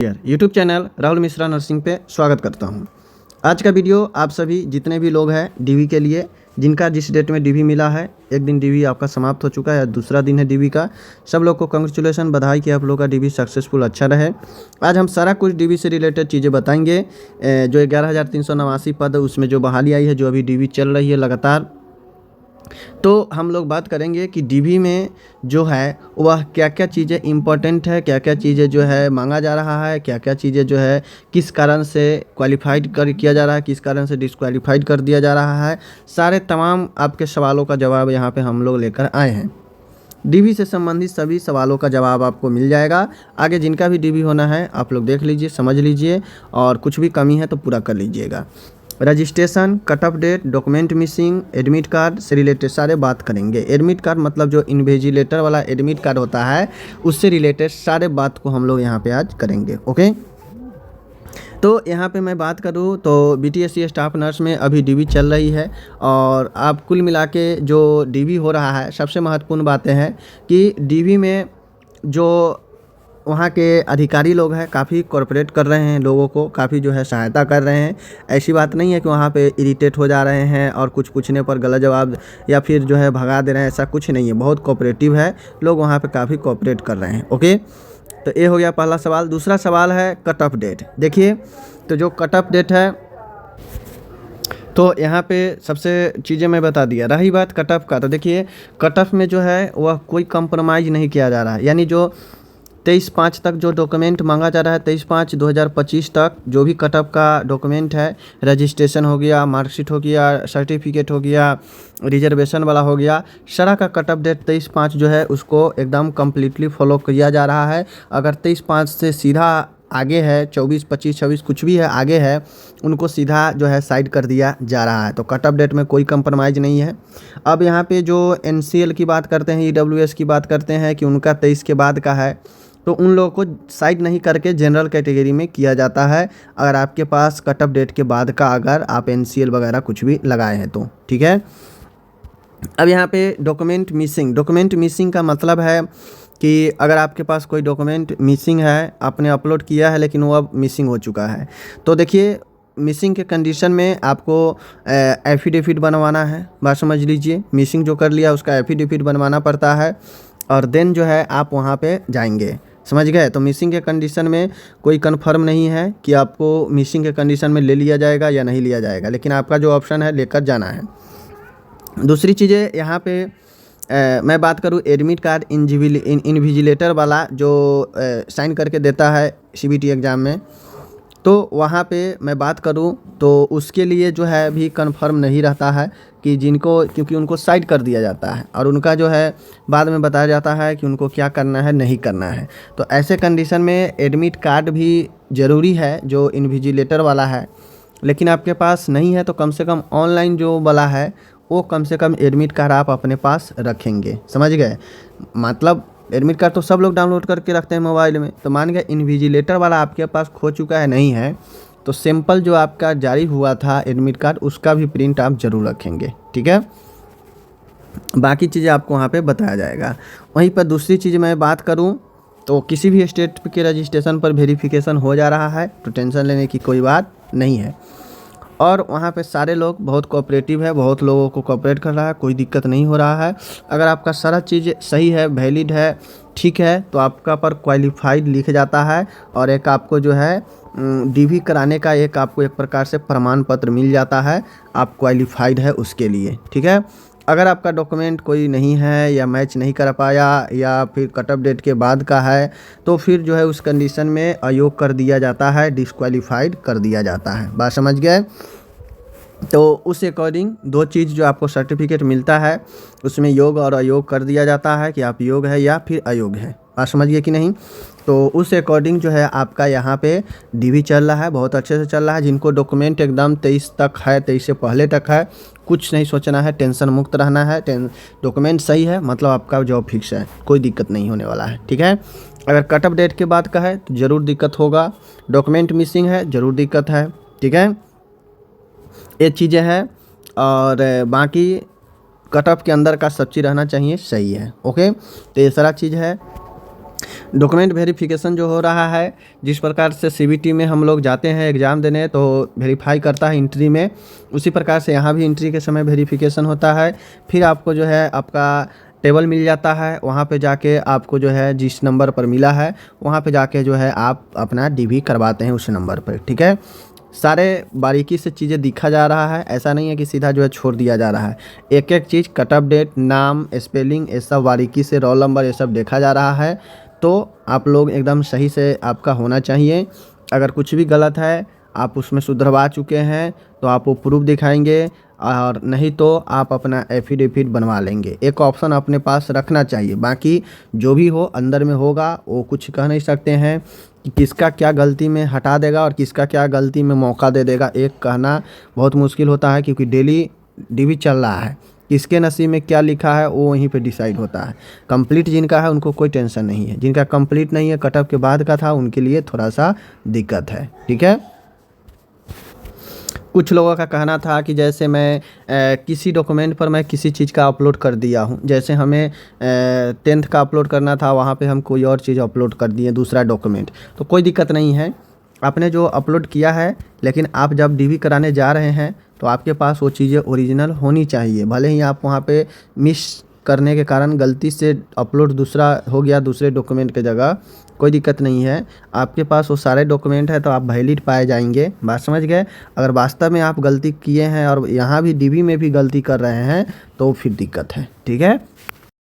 YouTube channel Rahul Mishra nursing पे स्वागत करता हूं। आज का वीडियो आप सभी जितने भी लोग हैं डीवी के लिए, जिनका जिस डेट में डीवी मिला है, एक दिन डीवी आपका समाप्त हो चुका है या दूसरा दिन है डीवी का, सब लोग को कंग्रेचुलेसन, बधाई कि आप लोग का डीवी सक्सेसफुल अच्छा रहे। आज हम सारा कुछ डीवी से रिलेटेड चीज़ें बताएंगे। जो 11,389 पद उसमें जो बहाली आई है, जो अभी डीवी चल रही है लगातार, तो हम लोग बात करेंगे कि डीवी में जो है वह क्या क्या चीज़ें इम्पोर्टेंट है, क्या क्या चीज़ें जो है मांगा जा रहा है, क्या क्या चीज़ें जो है किस कारण से क्वालिफाइड किया जा रहा है, किस कारण से डिस्क्वालीफाइड कर दिया जा रहा है। सारे तमाम आपके सवालों का जवाब यहाँ पे हम लोग लेकर आए हैं। डीवी से संबंधित सभी सवालों का जवाब आपको मिल जाएगा। आगे जिनका भी डीवी होना है आप लोग देख लीजिए, समझ लीजिए, और कुछ भी कमी है तो पूरा कर लीजिएगा। Registration, cut off date, document missing, admit card से रिलेटेड सारे बात करेंगे। एडमिट कार्ड मतलब जो इन्विजिलेटर वाला एडमिट कार्ड होता है, उससे रिलेटेड सारे बात को हम लोग यहाँ पे आज करेंगे। ओके, तो यहाँ पे मैं बात करूँ तो बीटीएससी स्टाफ नर्स में अभी डीवी चल रही है, और आप कुल मिला के जो डीवी हो रहा है, सबसे महत्वपूर्ण बातें हैं कि डीवी में जो वहाँ के अधिकारी लोग हैं काफ़ी कोऑपरेट कर रहे हैं, लोगों को काफ़ी जो है सहायता कर रहे हैं। ऐसी बात नहीं है कि वहाँ पे इरिटेट हो जा रहे हैं और कुछ पूछने पर गलत जवाब या फिर जो है भगा दे रहे हैं, ऐसा कुछ नहीं है। बहुत कोऑपरेटिव है, लोग वहाँ पे काफ़ी कोऑपरेट कर रहे हैं। ओके, तो ये हो गया पहला सवाल। दूसरा सवाल है कट ऑफ डेट। देखिए, तो जो कट ऑफ डेट है, तो यहाँ पे सबसे चीज़ें मैं बता दिया। रही बात कट ऑफ का, तो देखिए कट ऑफ में जो है वह कोई कंप्रोमाइज़ नहीं किया जा रहा है। यानी जो 23/5 तक जो डॉक्यूमेंट मांगा जा रहा है, 23/5/2025 तक जो भी कट ऑफ का डॉक्यूमेंट है, रजिस्ट्रेशन हो गया, मार्कशीट हो गया, सर्टिफिकेट हो गया, रिजर्वेशन वाला हो गया, सारा का कट ऑफ डेट 23/5 जो है उसको एकदम कम्प्लीटली फॉलो किया जा रहा है। अगर 23/5 से सीधा आगे है, 24, 25, 26 कुछ भी है आगे है, उनको सीधा जो है साइड कर दिया जा रहा है। तो कट ऑफ डेट में कोई कंप्रोमाइज़ नहीं है। अब यहाँ पे जो एनसीएल की बात करते हैं, ईडब्ल्यूएस की बात करते हैं कि उनका 23 के बाद का है, तो उन लोगों को साइड नहीं करके जनरल कैटेगरी में किया जाता है, अगर आपके पास कट ऑफ डेट के बाद का अगर आप एनसीएल वगैरह कुछ भी लगाए हैं तो। ठीक है, अब यहाँ पे डॉक्यूमेंट मिसिंग का मतलब है कि अगर आपके पास कोई डॉक्यूमेंट मिसिंग है, आपने अपलोड किया है लेकिन वो अब मिसिंग हो चुका है, तो देखिए मिसिंग के कंडीशन में आपको एफिडेविट बनवाना है। बात समझ लीजिए, मिसिंग जो कर लिया उसका एफिडेविट बनवाना पड़ता है, और देन जो है आप वहाँ पे जाएंगे। समझ गए? तो मिसिंग के कंडीशन में कोई कंफर्म नहीं है कि आपको मिसिंग के कंडीशन में ले लिया जाएगा या नहीं लिया जाएगा, लेकिन आपका जो ऑप्शन है लेकर जाना है। दूसरी चीज़ें यहाँ पे मैं बात करूँ एडमिट कार्ड इन्विजिलेटर वाला जो साइन करके देता है सीबीटी एग्ज़ाम में, तो वहाँ पे मैं बात करूँ तो उसके लिए जो है अभी कंफर्म नहीं रहता है कि जिनको, क्योंकि उनको साइड कर दिया जाता है और उनका जो है बाद में बताया जाता है कि उनको क्या करना है नहीं करना है। तो ऐसे कंडीशन में एडमिट कार्ड भी ज़रूरी है जो इन्विजिलेटर वाला है, लेकिन आपके पास नहीं है तो कम से कम ऑनलाइन जो वाला है वो कम से कम एडमिट कार्ड आप अपने पास रखेंगे। समझ गए? मतलब एडमिट कार्ड तो सब लोग डाउनलोड करके रखते हैं मोबाइल में, तो मान गए इन्विजिलेटर वाला आपके पास खो चुका है, नहीं है, तो सिंपल जो आपका जारी हुआ था एडमिट कार्ड उसका भी प्रिंट आप ज़रूर रखेंगे। ठीक है, बाकी चीज़ें आपको वहाँ पे बताया जाएगा। वहीं पर दूसरी चीज़ मैं बात करूँ तो किसी भी स्टेट के रजिस्ट्रेशन पर वेरिफिकेशन हो जा रहा है, तो टेंशन लेने की कोई बात नहीं है। और वहाँ पे सारे लोग बहुत कोऑपरेटिव है, बहुत लोगों को कोऑपरेट कर रहा है, कोई दिक्कत नहीं हो रहा है। अगर आपका सारा चीज़ सही है, वैलिड है, ठीक है, तो आपका पर क्वालिफाइड लिख जाता है, और एक आपको जो है डीवी कराने का एक आपको एक प्रकार से प्रमाण पत्र मिल जाता है, आप क्वालिफाइड है उसके लिए। ठीक है, अगर आपका डॉक्यूमेंट कोई नहीं है या मैच नहीं कर पाया या फिर कट ऑफ डेट के बाद का है, तो फिर जो है उस कंडीशन में अयोग कर दिया जाता है, डिस्क्वालीफाइड कर दिया जाता है। बात समझ गए? तो उस अकॉर्डिंग दो चीज़ जो आपको सर्टिफिकेट मिलता है उसमें योग और अयोग कर दिया जाता है कि आप योग है या फिर अयोग है। बात समझिए कि नहीं? तो उस अकॉर्डिंग जो है आपका यहाँ पे डीवी चल रहा है, बहुत अच्छे से चल रहा है। जिनको डॉक्यूमेंट एकदम 23 तक है, 23 से पहले तक है, कुछ नहीं सोचना है, टेंशन मुक्त रहना है। डॉक्यूमेंट सही है मतलब आपका जॉब फिक्स है, कोई दिक्कत नहीं होने वाला है। ठीक है, अगर कट ऑफ डेट के बाद का है तो ज़रूर दिक्कत होगा, डॉक्यूमेंट मिसिंग है ज़रूर दिक्कत है। ठीक है, ये चीज़ें हैं, और बाकी कट ऑफ के अंदर का सब चीज़ रहना चाहिए, सही है। ओके, तो ये सारा चीज़ है। डॉक्यूमेंट वेरिफिकेशन जो हो रहा है, जिस प्रकार से सीबीटी में हम लोग जाते हैं एग्ज़ाम देने तो वेरीफाई करता है इंट्री में, उसी प्रकार से यहाँ भी इंट्री के समय वेरिफिकेशन होता है। फिर आपको जो है आपका टेबल मिल जाता है, वहाँ पे जाके आपको जो है जिस नंबर पर मिला है वहाँ पे जाके जो है आप अपना डीवी करवाते हैं उस नंबर पर। ठीक है, सारे बारीकी से चीज़ें दिखा जा रहा है, ऐसा नहीं है कि सीधा जो है छोड़ दिया जा रहा है। एक एक चीज़ कट ऑफ डेट, नाम, स्पेलिंग, ये सब बारीकी से, रोल नंबर, ये सब देखा जा रहा है। तो आप लोग एकदम सही से आपका होना चाहिए। अगर कुछ भी गलत है, आप उसमें सुधरवा चुके हैं तो आप वो प्रूफ दिखाएंगे, और नहीं तो आप अपना एफिडेविट बनवा लेंगे। एक ऑप्शन अपने पास रखना चाहिए। बाकी जो भी हो अंदर में होगा, वो कुछ कह नहीं सकते हैं कि किसका क्या गलती में हटा देगा और किसका क्या गलती में मौका दे देगा। एक कहना बहुत मुश्किल होता है, क्योंकि डेली डीवी चल रहा है। किसके नसीब में क्या लिखा है वो वहीं पे डिसाइड होता है। कंप्लीट जिनका है उनको कोई टेंशन नहीं है, जिनका कंप्लीट नहीं है, कट ऑफ के बाद का था, उनके लिए थोड़ा सा दिक्कत है। ठीक है, कुछ लोगों का कहना था कि जैसे मैं किसी डॉक्यूमेंट पर मैं किसी चीज़ का अपलोड कर दिया हूँ, जैसे हमें 10th का अपलोड करना था, वहाँ पे हम कोई और चीज़ अपलोड कर दिए, दूसरा डॉक्यूमेंट। तो कोई दिक्कत नहीं है, आपने जो अपलोड किया है, लेकिन आप जब डीवी कराने जा रहे हैं तो आपके पास वो चीज़ें ओरिजिनल होनी चाहिए। भले ही आप वहाँ पे मिस करने के कारण गलती से अपलोड दूसरा हो गया दूसरे डॉक्यूमेंट के जगह, कोई दिक्कत नहीं है। आपके पास वो सारे डॉक्यूमेंट है तो आप वैलिड पाए जाएंगे। बात समझ गए? अगर वास्तव में आप गलती किए हैं और यहाँ भी डीवी में भी गलती कर रहे हैं तो फिर दिक्कत है। ठीक है।